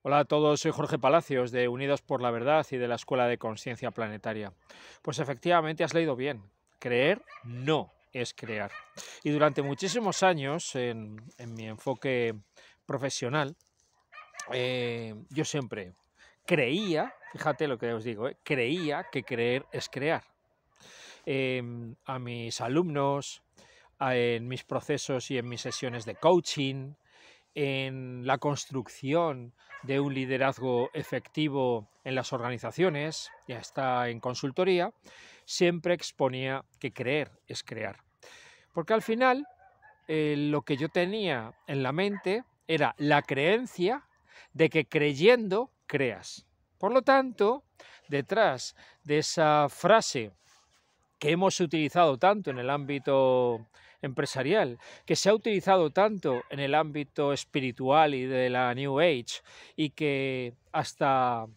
Hola a todos, soy Jorge Palacios de Unidos por la Verdad y de la Escuela de Conciencia Planetaria. Pues efectivamente has leído bien. Creer no es crear. Y durante muchísimos años, en mi enfoque profesional, yo siempre creía, fíjate lo que os digo, creía que creer es crear. A mis alumnos, en mis procesos y en mis sesiones de coaching, en la construcción de un liderazgo efectivo en las organizaciones, ya está en consultoría, siempre exponía que creer es crear. Porque al final lo que yo tenía en la mente era la creencia de que creyendo creas. Por lo tanto, detrás de esa frase que hemos utilizado tanto en el ámbito empresarial, que se ha utilizado tanto en el ámbito espiritual y de la New Age, y que hasta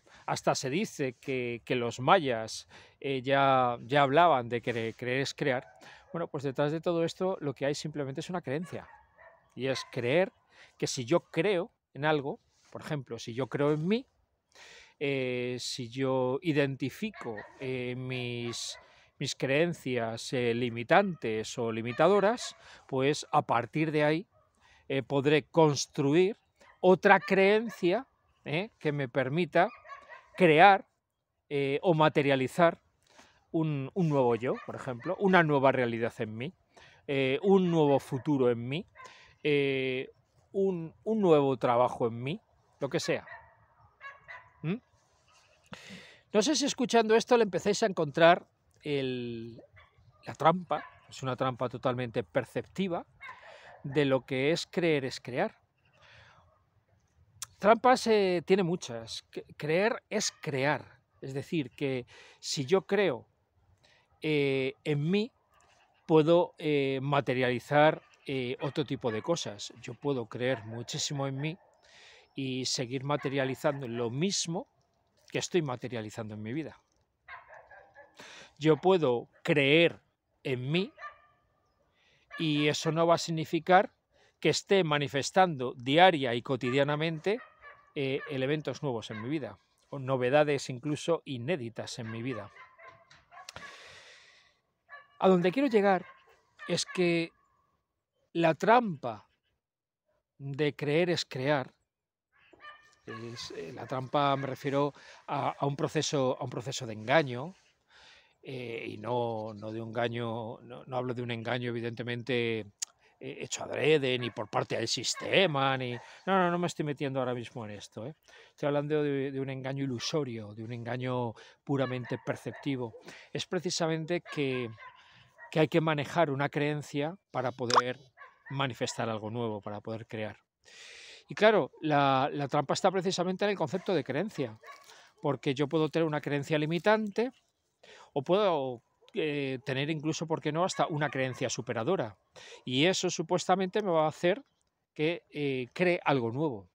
se dice que los mayas ya hablaban de que creer es crear. Bueno, pues detrás de todo esto lo que hay simplemente es una creencia, y es creer que si yo creo en algo, por ejemplo, si yo creo en mí, si yo identifico mis creencias limitantes o limitadoras, pues a partir de ahí podré construir otra creencia que me permita crear o materializar un nuevo yo, por ejemplo, una nueva realidad en mí, un nuevo futuro en mí, eh, un nuevo trabajo en mí, lo que sea. ¿Mm? No sé si escuchando esto le empezáis a encontrar la trampa, es una trampa totalmente perceptiva, de lo que es creer es crear. Trampas tiene muchas. Creer es crear. Es decir, que si yo creo en mí, puedo materializar otro tipo de cosas. Yo puedo creer muchísimo en mí y seguir materializando lo mismo que estoy materializando en mi vida. Yo puedo creer en mí y eso no va a significar que esté manifestando diaria y cotidianamente elementos nuevos en mi vida, o novedades incluso inéditas en mi vida. A donde quiero llegar es que la trampa de creer es crear, la trampa me refiero a un proceso de engaño, y no de un engaño, no hablo de un engaño evidentemente hecho adrede, ni por parte del sistema, ni... No me estoy metiendo ahora mismo en esto. Estoy hablando de un engaño ilusorio, de un engaño puramente perceptivo. Es precisamente que hay que manejar una creencia para poder manifestar algo nuevo, para poder crear. Y claro, la trampa está precisamente en el concepto de creencia, porque yo puedo tener una creencia limitante o puedo tener incluso, ¿por qué no?, hasta una creencia superadora. Y eso supuestamente me va a hacer que cree algo nuevo.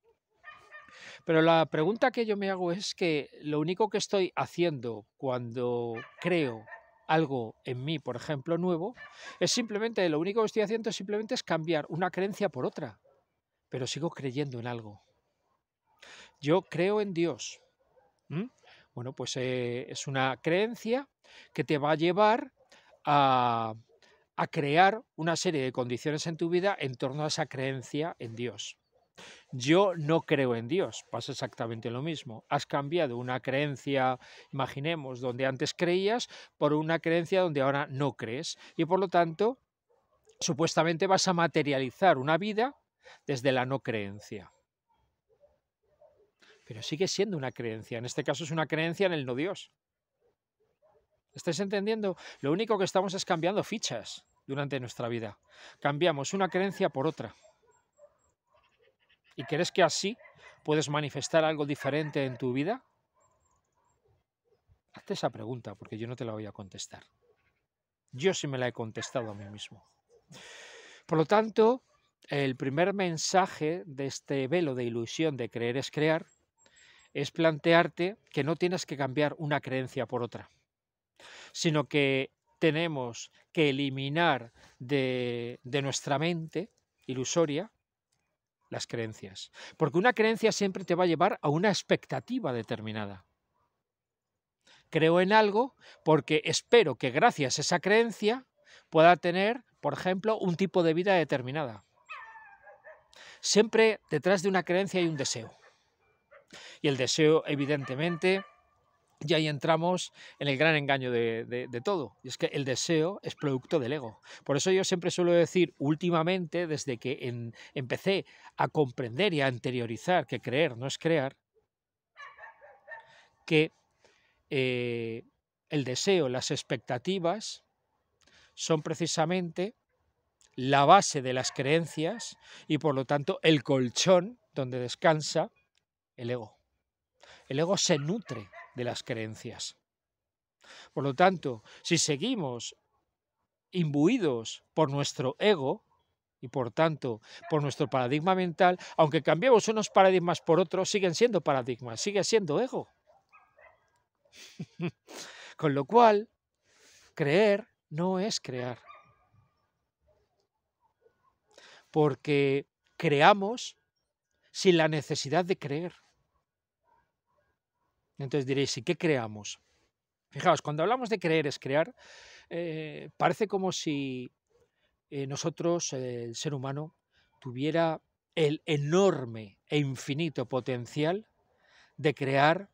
Pero la pregunta que yo me hago es que lo único que estoy haciendo cuando creo algo en mí, por ejemplo, nuevo, es simplemente, lo único que estoy haciendo simplemente es cambiar una creencia por otra, pero sigo creyendo en algo. Yo creo en Dios. ¿Mm? Bueno, pues es una creencia que te va a llevar a, a crear una serie de condiciones en tu vida en torno a esa creencia en Dios. Yo no creo en Dios, pasa exactamente lo mismo. Has cambiado una creencia, imaginemos, donde antes creías, por una creencia donde ahora no crees. Y por lo tanto, supuestamente vas a materializar una vida desde la no creencia. Pero sigue siendo una creencia. En este caso es una creencia en el no Dios. ¿Estáis entendiendo? Lo único que estamos es cambiando fichas durante nuestra vida. Cambiamos una creencia por otra. ¿Y crees que así puedes manifestar algo diferente en tu vida? Hazte esa pregunta, porque yo no te la voy a contestar. Yo sí me la he contestado a mí mismo. Por lo tanto, el primer mensaje de este velo de ilusión de creer es crear es plantearte que no tienes que cambiar una creencia por otra, sino que tenemos que eliminar de nuestra mente ilusoria las creencias, porque una creencia siempre te va a llevar a una expectativa determinada. Creo en algo porque espero que gracias a esa creencia pueda tener, por ejemplo, un tipo de vida determinada. Siempre detrás de una creencia hay un deseo. Y el deseo, evidentemente, y ahí entramos en el gran engaño de todo. Y es que el deseo es producto del ego. Por eso yo siempre suelo decir, últimamente, desde que empecé a comprender y a interiorizar que creer no es crear, que el deseo, las expectativas, son precisamente la base de las creencias y por lo tanto el colchón donde descansa el ego. El ego se nutre de las creencias. Por lo tanto, si seguimos imbuidos por nuestro ego y por tanto por nuestro paradigma mental, aunque cambiemos unos paradigmas por otros, siguen siendo paradigmas, sigue siendo ego. Con lo cual, creer no es crear, porque creamos sin la necesidad de creer. Entonces diréis, ¿y qué creamos? Fijaos, cuando hablamos de creer es crear, parece como si nosotros, el ser humano, tuviera el enorme e infinito potencial de crear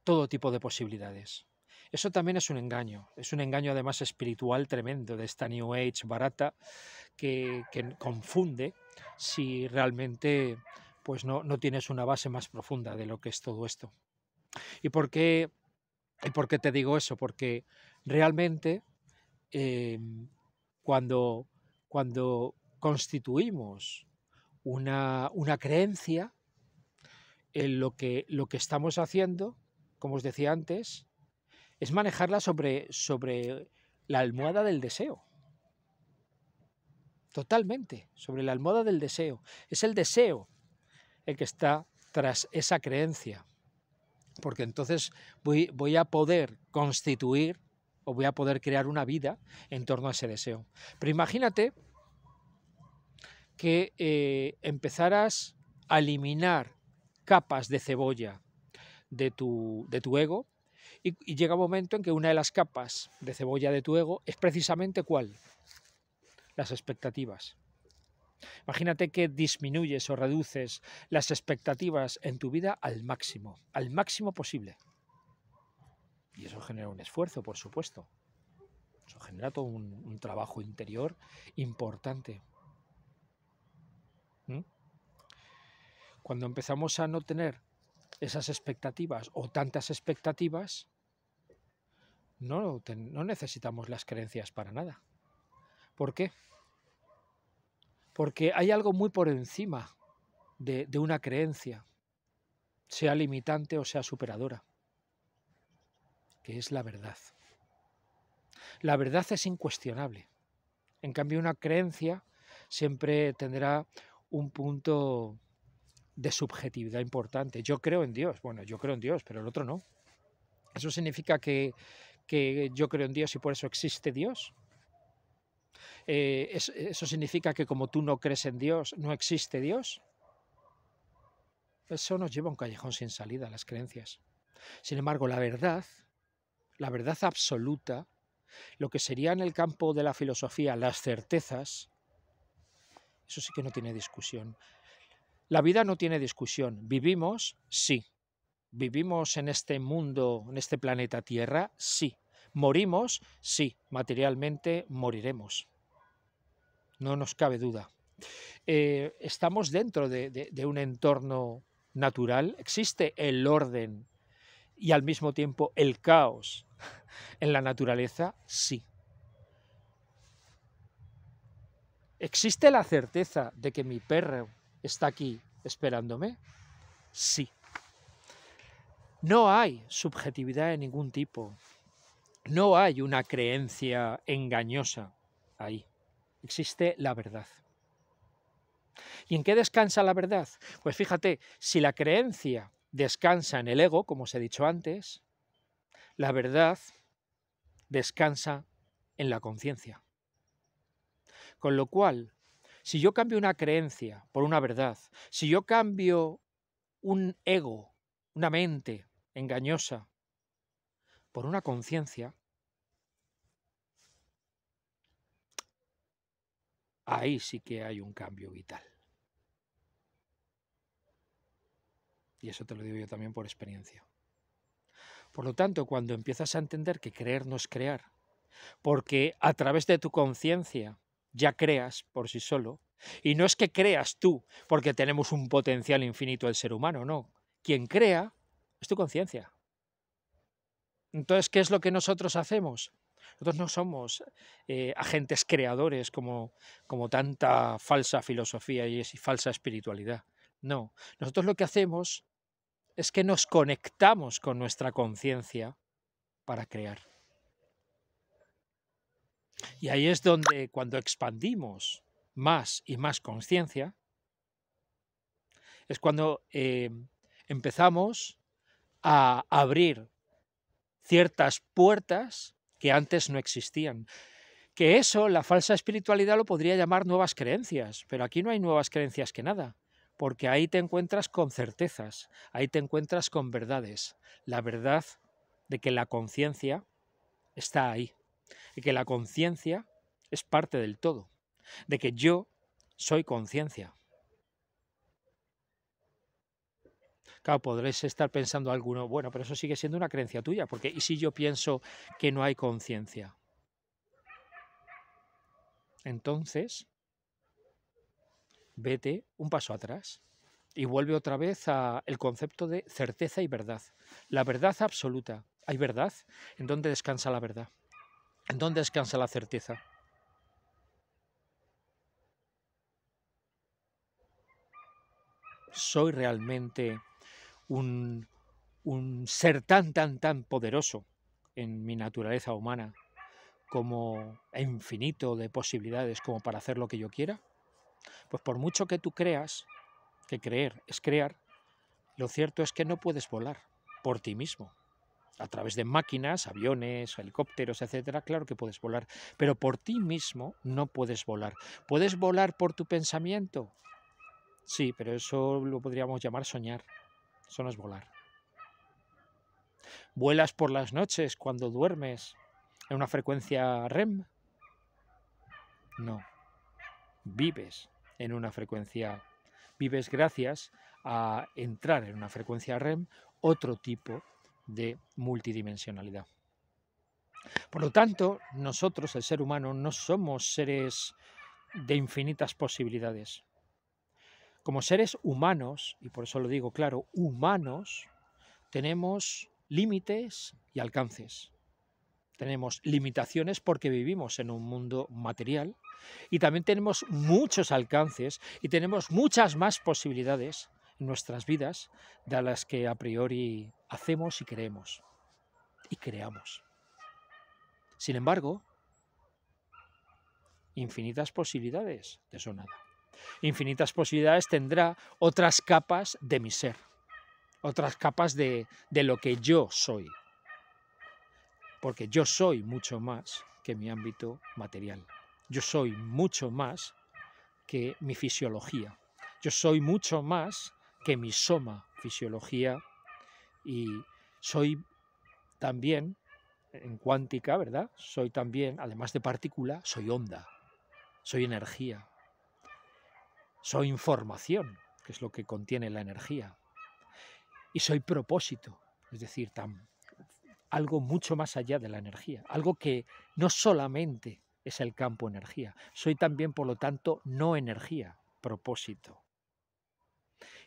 todo tipo de posibilidades. Eso también es un engaño además espiritual tremendo de esta New Age barata que confunde si realmente pues no tienes una base más profunda de lo que es todo esto. ¿Y por qué te digo eso? Porque realmente eh, cuando, cuando constituimos una creencia, lo que estamos haciendo, como os decía antes, es manejarla sobre la almohada del deseo. Totalmente, sobre la almohada del deseo. Es el deseo el que está tras esa creencia. Porque entonces voy a poder constituir o voy a poder crear una vida en torno a ese deseo. Pero imagínate que empezaras a eliminar capas de cebolla de tu ego y llega un momento en que una de las capas de cebolla de tu ego es precisamente ¿cuál? Las expectativas. Imagínate que disminuyes o reduces las expectativas en tu vida al máximo posible. Y eso genera un esfuerzo, por supuesto. Eso genera todo un trabajo interior importante. ¿Mm? Cuando empezamos a no tener esas expectativas o tantas expectativas, no necesitamos las creencias para nada. ¿Por qué? Porque hay algo muy por encima de una creencia, sea limitante o sea superadora, que es la verdad. La verdad es incuestionable. En cambio, una creencia siempre tendrá un punto de subjetividad importante. Yo creo en Dios. Bueno, yo creo en Dios, pero el otro no. ¿Eso significa que yo creo en Dios y por eso existe Dios? ¿Eso significa que como tú no crees en Dios, no existe Dios? Eso nos lleva a un callejón sin salida, las creencias. Sin embargo, la verdad absoluta, lo que sería en el campo de la filosofía las certezas, eso sí que no tiene discusión. La vida no tiene discusión. Vivimos, sí. Vivimos en este mundo, en este planeta Tierra, sí. Morimos, sí. Materialmente moriremos. No nos cabe duda. Estamos dentro de un entorno natural. Existe el orden y al mismo tiempo el caos en la naturaleza, sí. ¿Existe la certeza de que mi perro está aquí esperándome? Sí. No hay subjetividad de ningún tipo. No hay una creencia engañosa ahí. Existe la verdad. ¿Y en qué descansa la verdad? Pues fíjate, si la creencia descansa en el ego, como os he dicho antes, la verdad descansa en la conciencia. Con lo cual, Si yo cambio una creencia por una verdad, si yo cambio un ego, una mente engañosa, por una conciencia, ahí sí que hay un cambio vital. Y eso te lo digo yo también por experiencia. Por lo tanto, cuando empiezas a entender que creer no es crear, porque a través de tu conciencia ya creas por sí solo, y no es que creas tú, porque tenemos un potencial infinito el ser humano, no. Quien crea es tu conciencia. Entonces, ¿qué es lo que nosotros hacemos? Nosotros no somos agentes creadores como tanta falsa filosofía y falsa espiritualidad. No, nosotros lo que hacemos es que nos conectamos con nuestra conciencia para crear. Y ahí es donde, cuando expandimos más y más conciencia, es cuando empezamos a abrir ciertas puertas que antes no existían. Que eso, la falsa espiritualidad lo podría llamar nuevas creencias, pero aquí no hay nuevas creencias que nada, porque ahí te encuentras con certezas, ahí te encuentras con verdades. La verdad de que la conciencia está ahí, y que la conciencia es parte del todo, de que yo soy conciencia. Claro, podréis estar pensando alguno, bueno, pero eso sigue siendo una creencia tuya, porque ¿y si yo pienso que no hay conciencia? Entonces, vete un paso atrás y vuelve otra vez al concepto de certeza y verdad. La verdad absoluta. ¿Hay verdad? ¿En dónde descansa la verdad? ¿En dónde descansa la certeza? ¿Soy realmente un ser tan poderoso en mi naturaleza humana como infinito de posibilidades como para hacer lo que yo quiera? Pues por mucho que tú creas que creer es crear, lo cierto es que no puedes volar por ti mismo. A través de máquinas, aviones, helicópteros, etcétera, claro que puedes volar, pero por ti mismo no puedes volar. ¿Puedes volar por tu pensamiento? Sí, pero eso lo podríamos llamar soñar. Eso no es volar. ¿Vuelas por las noches cuando duermes en una frecuencia REM? No. Vives en una frecuencia, vives gracias a entrar en una frecuencia REM, otro tipo de multidimensionalidad. Por lo tanto, nosotros, el ser humano, no somos seres de infinitas posibilidades. Como seres humanos, y por eso lo digo claro, humanos, tenemos límites y alcances. Tenemos limitaciones porque vivimos en un mundo material y también tenemos muchos alcances y tenemos muchas más posibilidades en nuestras vidas de las que a priori hacemos y creemos y creamos. Sin embargo, infinitas posibilidades, de eso nada. Infinitas posibilidades tendrá otras capas de mi ser, otras capas de lo que yo soy, porque yo soy mucho más que mi ámbito material. Yo soy mucho más que mi fisiología. Yo soy mucho más que mi soma, fisiología, y soy también, en cuántica, ¿verdad? Soy también, además de partícula, soy onda, soy energía, soy información, que es lo que contiene la energía, y soy propósito, es decir, algo mucho más allá de la energía, algo que no solamente es el campo energía, soy también, por lo tanto, no energía, propósito.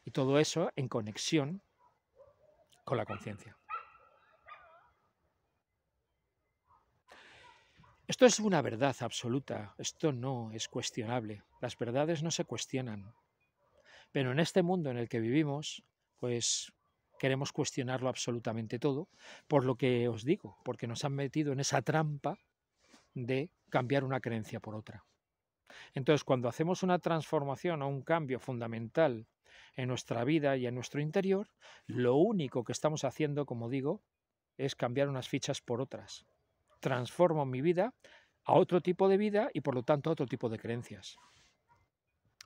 Y todo eso en conexión con la conciencia. Esto es una verdad absoluta, esto no es cuestionable, las verdades no se cuestionan. Pero en este mundo en el que vivimos, pues queremos cuestionarlo absolutamente todo, por lo que os digo, porque nos han metido en esa trampa de cambiar una creencia por otra. Entonces, cuando hacemos una transformación o un cambio fundamental en nuestra vida y en nuestro interior, lo único que estamos haciendo, como digo, es cambiar unas fichas por otras. Transformo mi vida a otro tipo de vida y por lo tanto a otro tipo de creencias.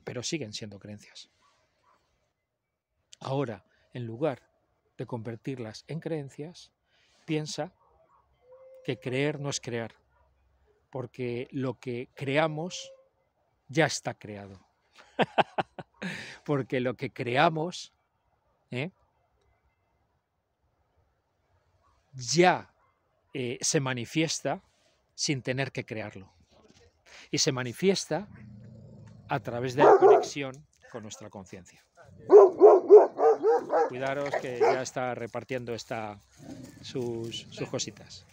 pero siguen siendo creencias. Ahora, en lugar de convertirlas en creencias, piensa que creer no es crear, porque lo que creamos ya está creado. Porque lo que creamos ya se manifiesta sin tener que crearlo. Y se manifiesta a través de la conexión con nuestra conciencia. Cuidaros que ya está repartiendo sus cositas.